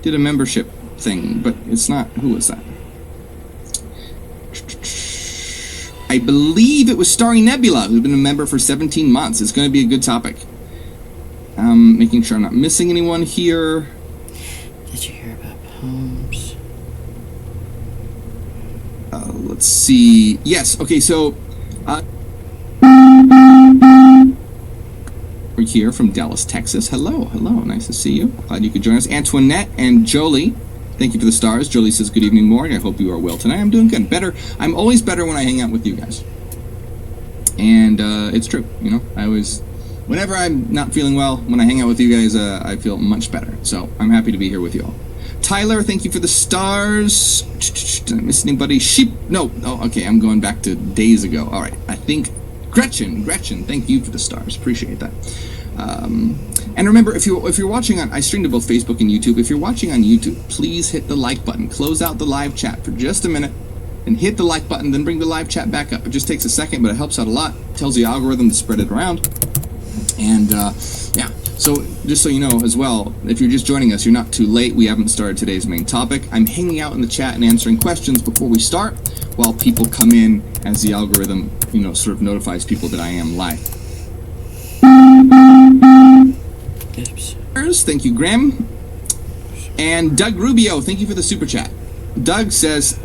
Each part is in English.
did a membership thing, but it's not. Who was that? I believe it was Starry Nebula, who's been a member for 17 months. It's going to be a good topic. Making sure I'm not missing anyone here. Did you hear about poems? Let's see. Yes, okay, so... we're here from Dallas, Texas. Hello, nice to see you. Glad you could join us. Antoinette and Jolie, thank you for the stars. Jolie says, good evening, morning. I hope you are well tonight. I'm doing good. Better. I'm always better when I hang out with you guys. And it's true, you know. Whenever I'm not feeling well, when I hang out with you guys, I feel much better. So I'm happy to be here with you all. Tyler, thank you for the stars. Did I miss anybody? No. Oh, okay, I'm going back to days ago. All right, I think Gretchen, thank you for the stars. Appreciate that. And remember, if you're watching on, I stream to both Facebook and YouTube. If you're watching on YouTube, please hit the like button. Close out the live chat for just a minute, and hit the like button. Then bring the live chat back up. It just takes a second, but it helps out a lot. Tells the algorithm to spread it around. And yeah. So just so you know as well, if you're just joining us, you're not too late. We haven't started today's main topic. I'm hanging out in the chat and answering questions before we start, while people come in as the algorithm, you know, sort of notifies people that I am live. Oops. Thank you, Graham. And Doug Rubio, thank you for the super chat. Doug says,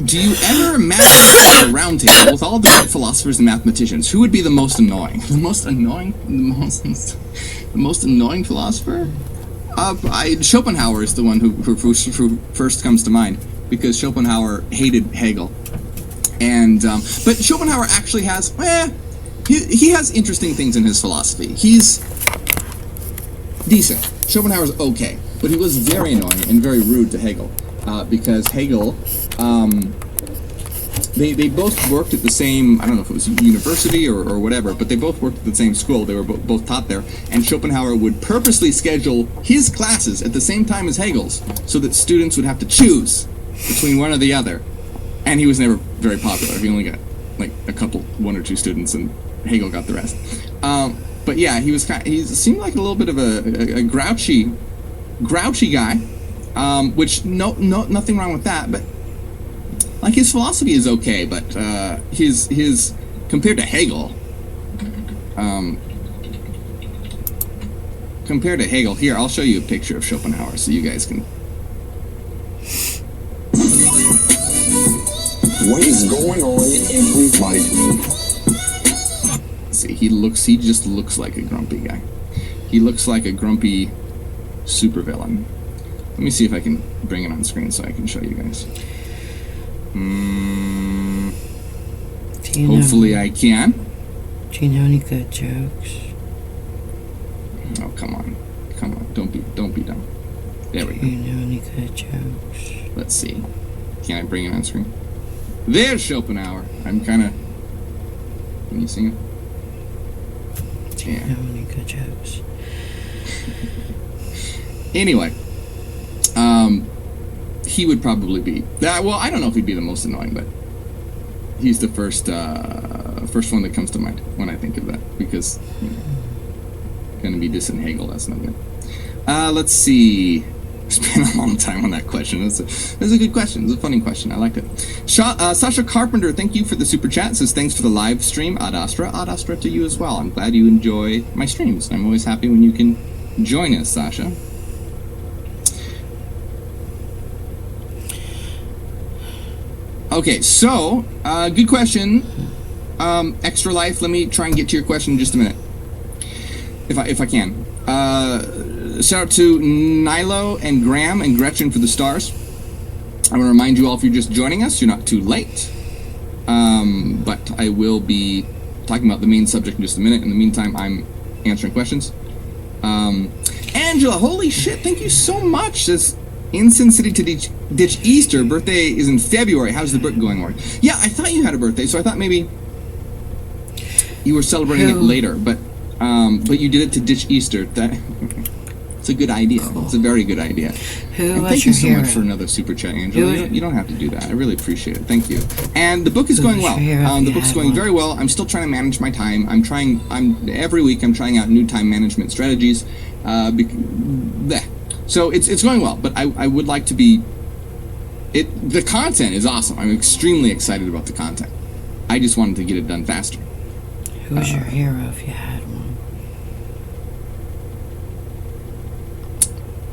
do you ever imagine a round table with all the great philosophers and mathematicians? Who would be the most annoying? The most annoying philosopher? Schopenhauer is the one who first comes to mind, because Schopenhauer hated Hegel. And but Schopenhauer actually has he has interesting things in his philosophy. He's decent. Schopenhauer's okay, but he was very annoying and very rude to Hegel, because Hegel, they both worked at the same, I don't know if it was university or whatever, but they both worked at the same school. They were both taught there, and Schopenhauer would purposely schedule his classes at the same time as Hegel's, so that students would have to choose between one or the other. And he was never very popular. He only got like one or two students, and Hegel got the rest. But yeah, he seemed like a little bit of a grouchy guy, which nothing wrong with that. But like, his philosophy is okay, but his compared to Hegel, here, I'll show you a picture of Schopenhauer so you guys can. What is going on, everybody? See, he just looks like a grumpy guy. He looks like a grumpy supervillain. Let me see if I can bring it on screen so I can show you guys. Hopefully I can. Do you know any good jokes? Oh, come on. Don't be dumb. There we go. Do you know any good jokes? Let's see. Can I bring it on screen? There's Schopenhauer. I'm kind of... Can you see him? Do you know any good jokes? Anyway, he would probably be... well, I don't know if he'd be the most annoying, but he's the first one that comes to mind when I think of that, because, you know, going to be dissing Hegel, that's not good. Let's see... Spent a long time on that question. It's a good question. It's a funny question. I liked it. Sasha Carpenter, thank you for the super chat. Says thanks for the live stream. Ad Astra to you as well. I'm glad you enjoy my streams. I'm always happy when you can join us, Sasha. Okay, so good question. Extra life. Let me try and get to your question in just a minute, if I can. Shout out to Nilo and Graham and Gretchen for the stars. I want to remind you all, if you're just joining us, you're not too late. But I will be talking about the main subject in just a minute. In the meantime, I'm answering questions. Angela, holy shit, thank you so much. Says, in Sin City to ditch Easter. Birthday is in February. How's the birthday going, Marty? Yeah, I thought you had a birthday, so I thought maybe you were celebrating it later. But you did it to ditch Easter. It's a good idea. Cool. It's a very good idea. Thank you so much for another super chat, Angela. You don't have to do that. I really appreciate it. Thank you. And the book is going well. The book's going very well. I'm still trying to manage my time. Every week I'm trying out new time management strategies. So it's going well, but I would like to be... The content is awesome. I'm extremely excited about the content. I just wanted to get it done faster. Who's your hero if you had one?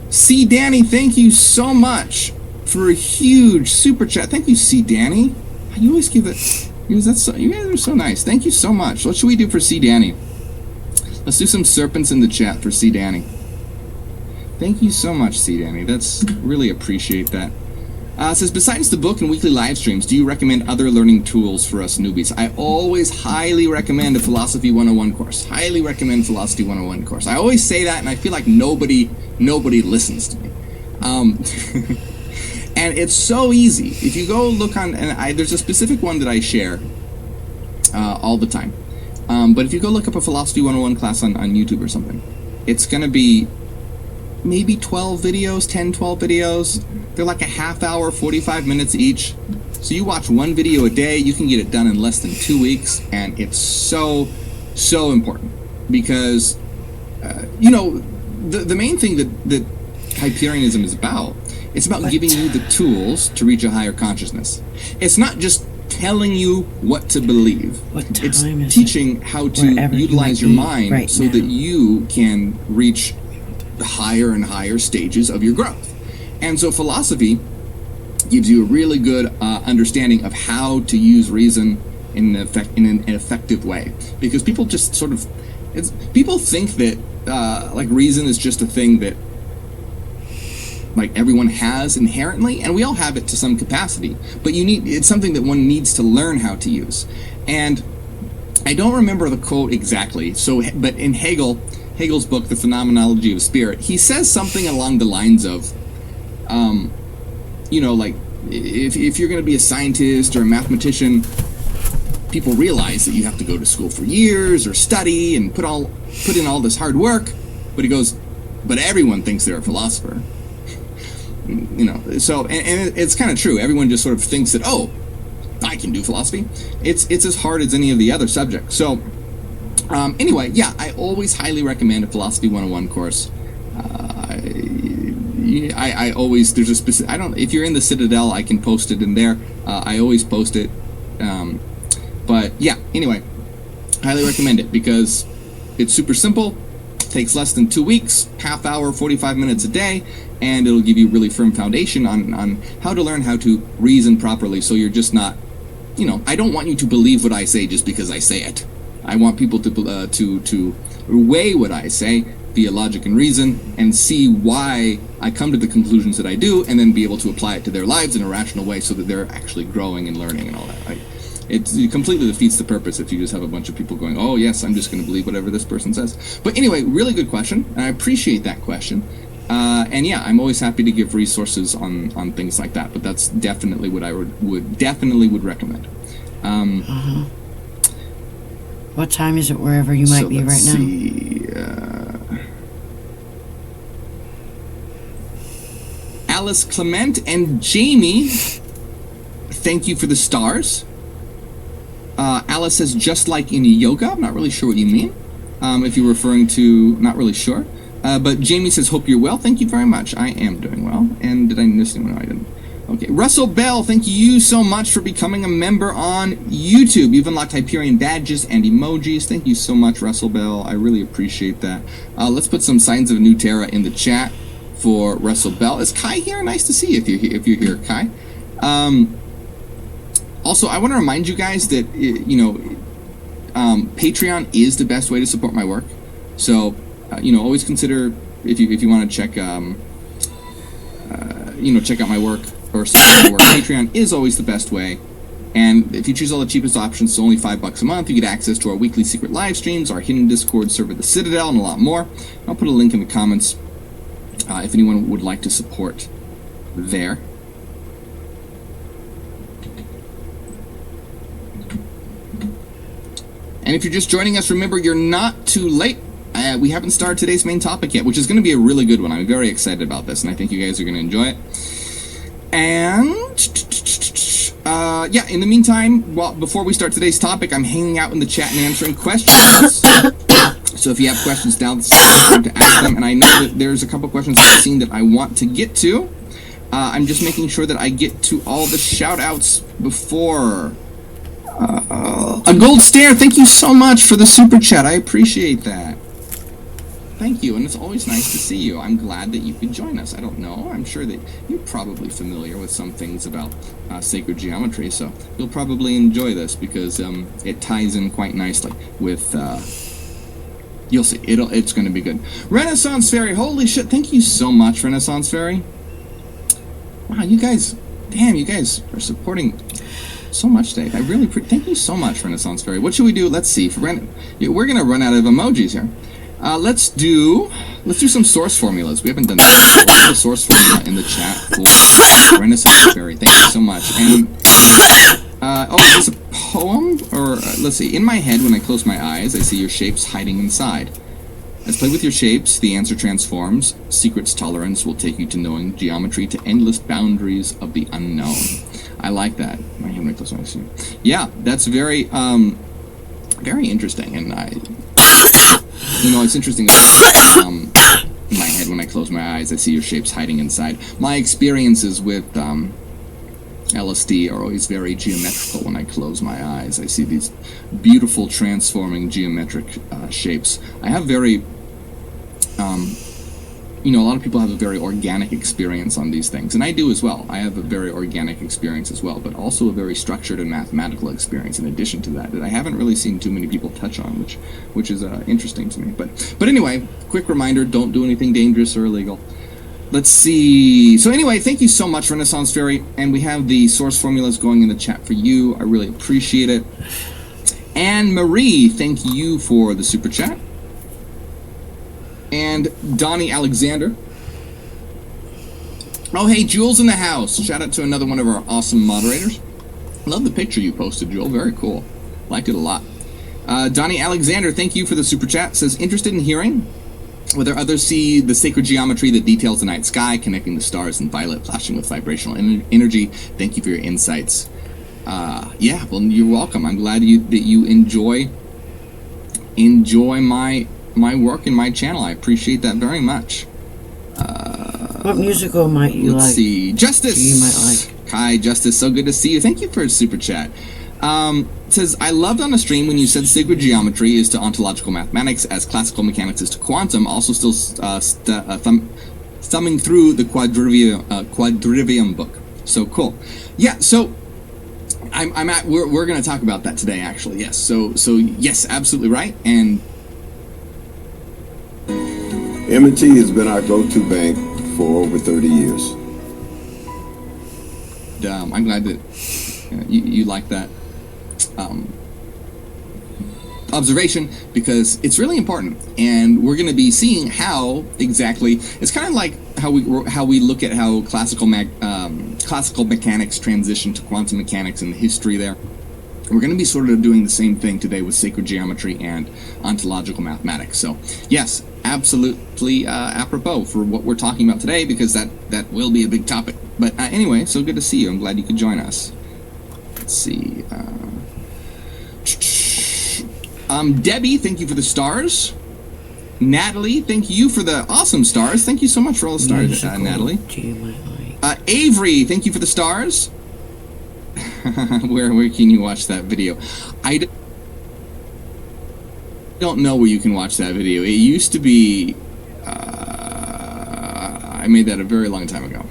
C. Danny, thank you so much for a huge super chat. Thank you, C. Danny. You always give it... You guys are so nice. Thank you so much. What should we do for C. Danny? Let's do some serpents in the chat for C. Danny. Thank you so much, C. Danny. That's really appreciate that. It says, besides the book and weekly live streams, do you recommend other learning tools for us newbies? I always highly recommend a Philosophy 101 course. Highly recommend Philosophy 101 course. I always say that, and I feel like nobody listens to me. And it's so easy. If you go look on, and there's a specific one that I share all the time. But if you go look up a Philosophy 101 class on YouTube or something, it's going to be maybe 12 videos, 10, 12 videos. They're like a half hour, 45 minutes each. So you watch one video a day, you can get it done in less than 2 weeks, and it's so important. Because, the main thing that Hyperianism is about, it's about giving you the tools to reach a higher consciousness. It's not just telling you what to believe. It's teaching how to utilize your mind so that you can reach higher and higher stages of your growth. And so philosophy gives you a really good understanding of how to use reason in an effective way. Because people just sort of... people think that reason is just a thing that everyone has inherently, and we all have it to some capacity, but it's something that one needs to learn how to use. And I don't remember the quote exactly, but in Hegel's book, The Phenomenology of Spirit, he says something along the lines of, if you're going to be a scientist or a mathematician, people realize that you have to go to school for years or study and put in all this hard work, but he goes, but everyone thinks they're a philosopher. So and it's kind of true. Everyone just sort of thinks that, oh, I can do philosophy. It's as hard as any of the other subjects. So anyway, yeah, I always highly recommend a Philosophy 101 course. I always, there's a specific, if you're in the Citadel, I can post it in there. I always post it. But yeah, anyway, highly recommend it because it's super simple, takes less than 2 weeks, half hour, 45 minutes a day, and it'll give you a really firm foundation on how to learn how to reason properly, so you're just not, I don't want you to believe what I say just because I say it. I want people to weigh what I say via logic and reason and see why I come to the conclusions that I do, and then be able to apply it to their lives in a rational way so that they're actually growing and learning and all that, right? It completely defeats the purpose if you just have a bunch of people going, oh yes, I'm just going to believe whatever this person says. But anyway, really good question, and I appreciate that question. And yeah, I'm always happy to give resources on things like that, but that's definitely what I would recommend. What time is it wherever you might be right now? Alice Clement and Jamie, thank you for the stars. Alice says, just like in yoga. I'm not really sure what you mean. If you're referring to, not really sure. But Jamie says, hope you're well. Thank you very much. I am doing well. And did I miss anyone? No, I didn't. Okay. Russell Bell, thank you so much for becoming a member on YouTube. You've unlocked Hyperion badges and emojis. Thank you so much, Russell Bell. I really appreciate that. Let's put some signs of New Terra in the chat for Russell Bell. Is Kai here? Nice to see you if you're here, Kai. Also, I want to remind you guys that, Patreon is the best way to support my work. So, always consider if you want to check, check out my work or support my work. Patreon is always the best way. And if you choose all the cheapest options, it's only $5 a month. You get access to our weekly secret live streams, our hidden Discord server, the Citadel, and a lot more. I'll put a link in the comments if anyone would like to support there. And if you're just joining us, remember, you're not too late. We haven't started today's main topic yet, which is going to be a really good one. I'm very excited about this, and I think you guys are going to enjoy it. And, in the meantime, before we start today's topic, I'm hanging out in the chat and answering questions. So if you have questions, now's the time to ask them. And I know that there's a couple questions I've seen that I want to get to. I'm just making sure that I get to all the shout-outs before. A gold stare, thank you so much for the super chat. I appreciate that. Thank you, and it's always nice to see you. I'm glad that you could join us. I don't know, I'm sure that you're probably familiar with some things about sacred geometry, so you'll probably enjoy this because it ties in quite nicely with, you'll see, it's going to be good. Renaissance Fairy, holy shit, thank you so much, Renaissance Fairy. Wow, you guys, damn, you guys are supporting so much today. I really thank you so much, Renaissance Fairy. What should we do? Let's see. We're gonna run out of emojis here. Let's do some source formulas. We haven't done that. What's the source formula in the chat for Renaissance Fairy? Thank you so much. And it's a poem, or let's see. In my head, when I close my eyes, I see your shapes hiding inside. As play with your shapes, the answer transforms. Secret's tolerance will take you to knowing geometry, to endless boundaries of the unknown. I like that. My hand may close my eyes. Yeah, that's very, very interesting. And it's interesting. In my head, when I close my eyes, I see your shapes hiding inside. My experiences with LSD are always very geometrical. When I close my eyes, I see these beautiful transforming geometric shapes. I have very, a lot of people have a very organic experience on these things, and I do as well. I have a very organic experience as well, but also a very structured and mathematical experience in addition to that I haven't really seen too many people touch on, which is interesting to me. But anyway, quick reminder, don't do anything dangerous or illegal. Let's see. So anyway, thank you so much, Renaissance Fairy, and we have the source formulas going in the chat for you. I really appreciate it. Anne Marie, thank you for the super chat. And Donnie Alexander. Oh, hey, Jules in the house. Shout out to another one of our awesome moderators. Love the picture you posted, Jewel. Very cool. Liked it a lot. Donnie Alexander, thank you for the super chat. Says, interested in hearing whether others see the sacred geometry that details the night sky, connecting the stars in violet, flashing with vibrational energy. Thank you for your insights. Yeah, well, you're welcome. I'm glad that you enjoy my work and my channel. I appreciate that very much. What musical might you like? Let's see. Justice! You might like. Hi, Justice. So good to see you. Thank you for a super chat. It says, I loved on the stream when you said sacred geometry is to ontological mathematics as classical mechanics is to quantum, also still thumbing through the quadrivium book. So cool. Yeah, so we're going to talk about that today, actually. Yes. So yes, absolutely right. And M&T has been our go-to bank for over 30 years. I'm glad that you like that observation, because it's really important, and we're going to be seeing how exactly. It's kind of like how we look at how classical mechanics transition to quantum mechanics and the history there. We're going to be sort of doing the same thing today with sacred geometry and ontological mathematics. So yes, absolutely apropos for what we're talking about today, because that will be a big topic. But anyway, so good to see you. I'm glad you could join us. Let's see. Debbie, thank you for the stars. Natalie, thank you for the awesome stars. Thank you so much for all the stars, Natalie. Avery, thank you for the stars. Where can you watch that video? I don't know where you can watch that video. It used to be. I made that a very long time ago.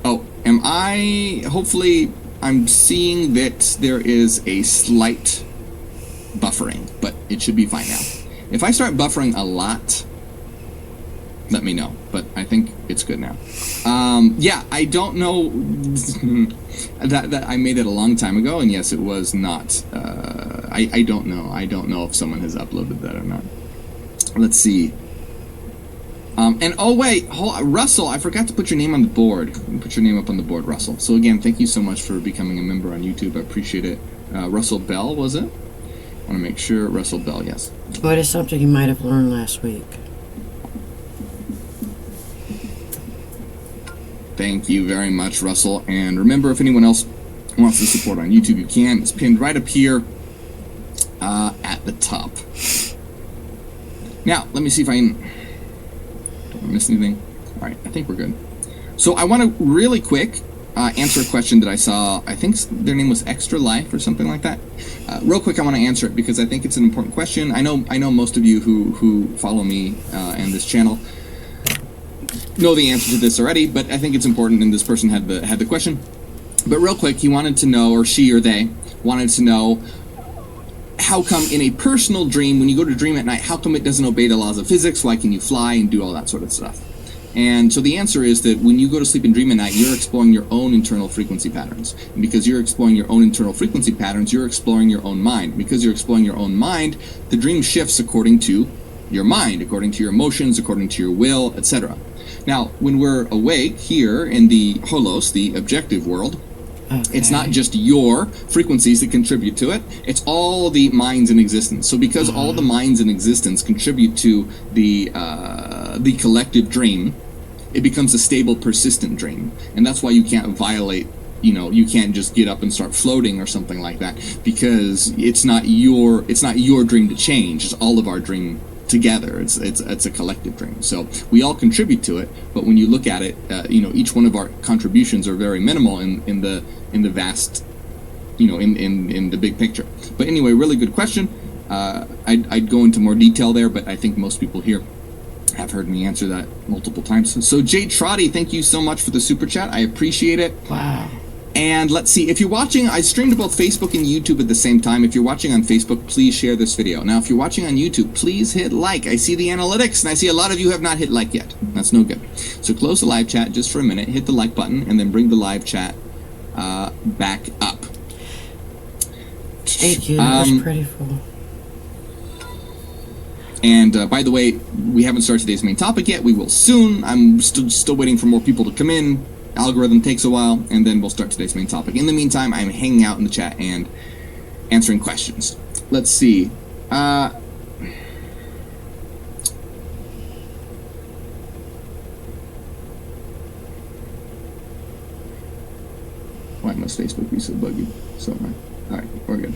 Oh, am I? Hopefully, I'm seeing that there is a slight buffering, but it should be fine now. If I start buffering a lot, let me know, but I think it's good now. Yeah, I don't know. that I made it a long time ago, and yes, it was not. I don't know. I don't know if someone has uploaded that or not. Let's see. And oh wait, Russell, I forgot to put your name on the board. Put your name up on the board, Russell. So again, thank you so much for becoming a member on YouTube. I appreciate it. Russell Bell, was it? I want to make sure. Russell Bell, yes. What is something you might have learned last week? Thank you very much, Russell. And remember, if anyone else wants to support on YouTube, you can. It's pinned right up here at the top. Now, let me see if I can... Don't I miss anything? All right, I think we're good. So I want to really quick answer a question that I saw. I think their name was Extra Life or something like that. Real quick, I want to answer it because I think it's an important question. I know most of you who follow me and this channel know the answer to this already, but I think it's important, and this person had the question. But real quick, he wanted to know, or she or they wanted to know, how come in a personal dream, when you go to dream at night, how come it doesn't obey the laws of physics? Why can you fly and do all that sort of stuff? And so the answer is that when you go to sleep and dream at night, you're exploring your own internal frequency patterns. And because you're exploring your own internal frequency patterns, you're exploring your own mind. Because you're exploring your own mind, the dream shifts according to your mind, according to your emotions, according to your will, etc. Now, when we're awake here in the holos, the objective world, it's not just your frequencies that contribute to it, it's all the minds in existence. So because all the minds in existence contribute to the collective dream, it becomes a stable, persistent dream. And that's why you can't violate, you can't just get up and start floating or something like that, because it's not your dream to change, it's all of our dream together. It's a collective dream. So we all contribute to it, but when you look at it, each one of our contributions are very minimal in the vast, in the big picture. But anyway, really good question. I'd go into more detail there, but I think most people here have heard me answer that multiple times. So Jade Trotty, thank you so much for the super chat. I appreciate it. Wow. And let's see, if you're watching, I stream to both Facebook and YouTube at the same time. If you're watching on Facebook, please share this video. Now, if you're watching on YouTube, please hit like. I see the analytics, and I see a lot of you have not hit like yet. That's no good. So close the live chat just for a minute, hit the like button, and then bring the live chat back up. Thank you, that was pretty full. And by the way, we haven't started today's main topic yet. We will soon. I'm still waiting for more people to come in. Algorithm takes a while, and then we'll start today's main topic. In the meantime, I'm hanging out in the chat and answering questions. Let's see. Why must Facebook be so buggy? So am I. All right, we're good.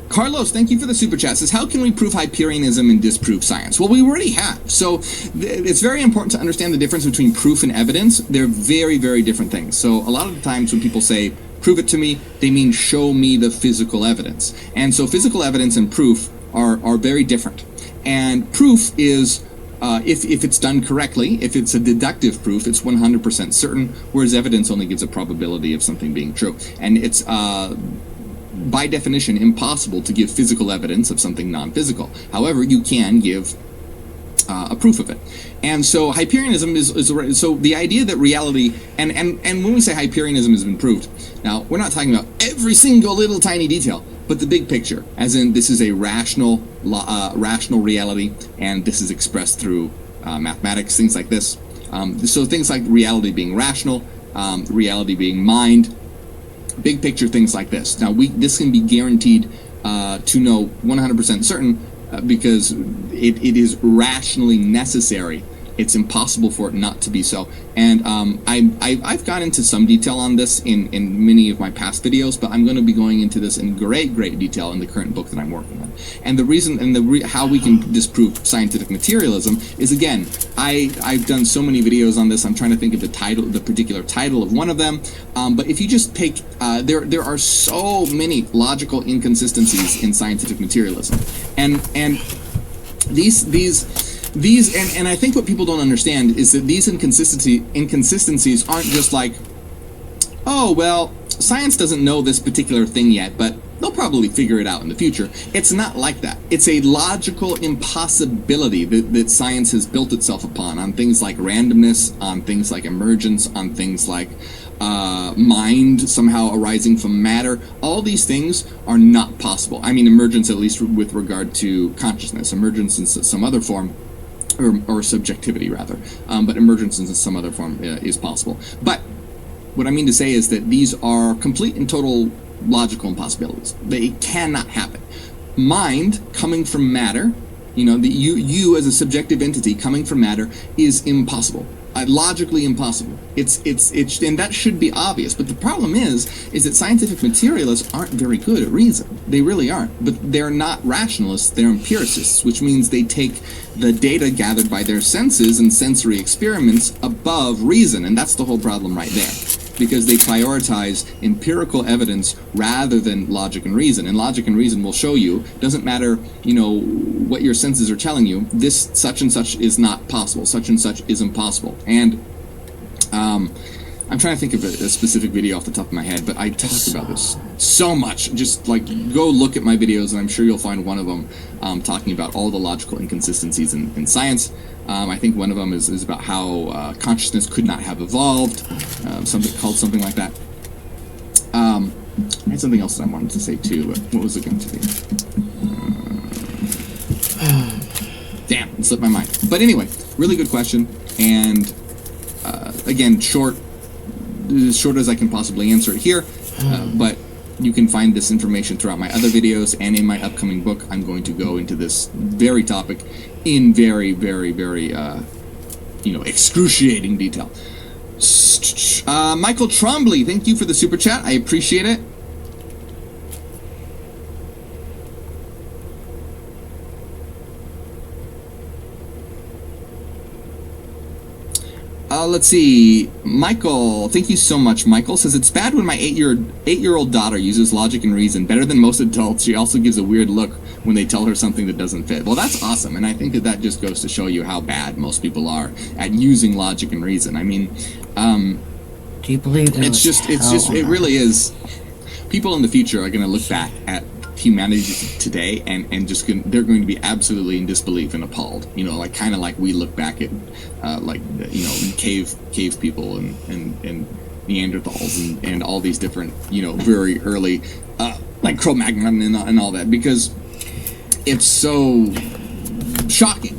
Carlos, thank you for the super chat. Says, how can we prove Hyperianism and disprove science? Well, we already have. So it's very important to understand the difference between proof and evidence. They're very, very different things. So a lot of the times when people say, prove it to me, they mean show me the physical evidence. And so physical evidence and proof are very different. And proof is, if it's done correctly, if it's a deductive proof, it's 100% certain, whereas evidence only gives a probability of something being true. And it's by definition, impossible to give physical evidence of something non-physical. However, you can give a proof of it. And so Hyperianism is so the idea that reality, and when we say Hyperianism has been proved, now, we're not talking about every single little tiny detail, but the big picture, as in this is a rational reality, and this is expressed through mathematics, things like this. So things like reality being rational, reality being mind, big picture things like this. Now, this can be guaranteed to know 100% certain because it is rationally necessary. It's impossible for it not to be so. And I've gone into some detail on this in many of my past videos, but I'm going to be going into this in great detail in the current book that I'm working on. And the reason and how we can disprove scientific materialism is, again, I've done so many videos on this. I'm trying to think of the particular title of one of them. But if you just take, there are so many logical inconsistencies in scientific materialism, and these and I think what people don't understand is that these inconsistencies aren't just like, oh, well, science doesn't know this particular thing yet, but they'll probably figure it out in the future. It's not like that. It's a logical impossibility that science has built itself upon, on things like randomness, on things like emergence, on things like mind somehow arising from matter. All these things are not possible. I mean, emergence, at least with regard to consciousness. Emergence in some other form, or subjectivity rather, but emergence in some other form is possible. But what I mean to say is that these are complete and total logical impossibilities. They cannot happen. Mind coming from matter, you as a subjective entity coming from matter, is impossible. logically impossible. It's and that should be obvious. But the problem is that scientific materialists aren't very good at reason. They really aren't. But they're not rationalists. They're empiricists, which means they take the data gathered by their senses and sensory experiments above reason, and that's the whole problem right there. Because they prioritize empirical evidence rather than logic and reason. And logic and reason will show you, doesn't matter, what your senses are telling you, this such and such is not possible, such and such is impossible. And I'm trying to think of a specific video off the top of my head, but I talk about this so much. Just go look at my videos, and I'm sure you'll find one of them talking about all the logical inconsistencies in science. I think one of them is about how consciousness could not have evolved, something like that. I had something else that I wanted to say too, but what was it going to be? Damn, it slipped my mind. But anyway, really good question, and again, as short as I can possibly answer it here, but you can find this information throughout my other videos, and in my upcoming book, I'm going to go into this very topic in very, very, very, excruciating detail. Michael Trombley, thank you for the super chat. I appreciate it. Let's see. Michael, thank you so much. Michael says, it's bad when my 8-year-old daughter uses logic and reason better than most adults. She also gives a weird look when they tell her something that doesn't fit. Well, that's awesome, and I think that just goes to show you how bad most people are at using logic and reason. I mean, do you believe that it really is. People in the future are going to look back at humanity today and just they're going to be absolutely in disbelief and appalled, kind of like we look back at cave people and Neanderthals and all these different very early like Cro-Magnon and all that, because it's so shocking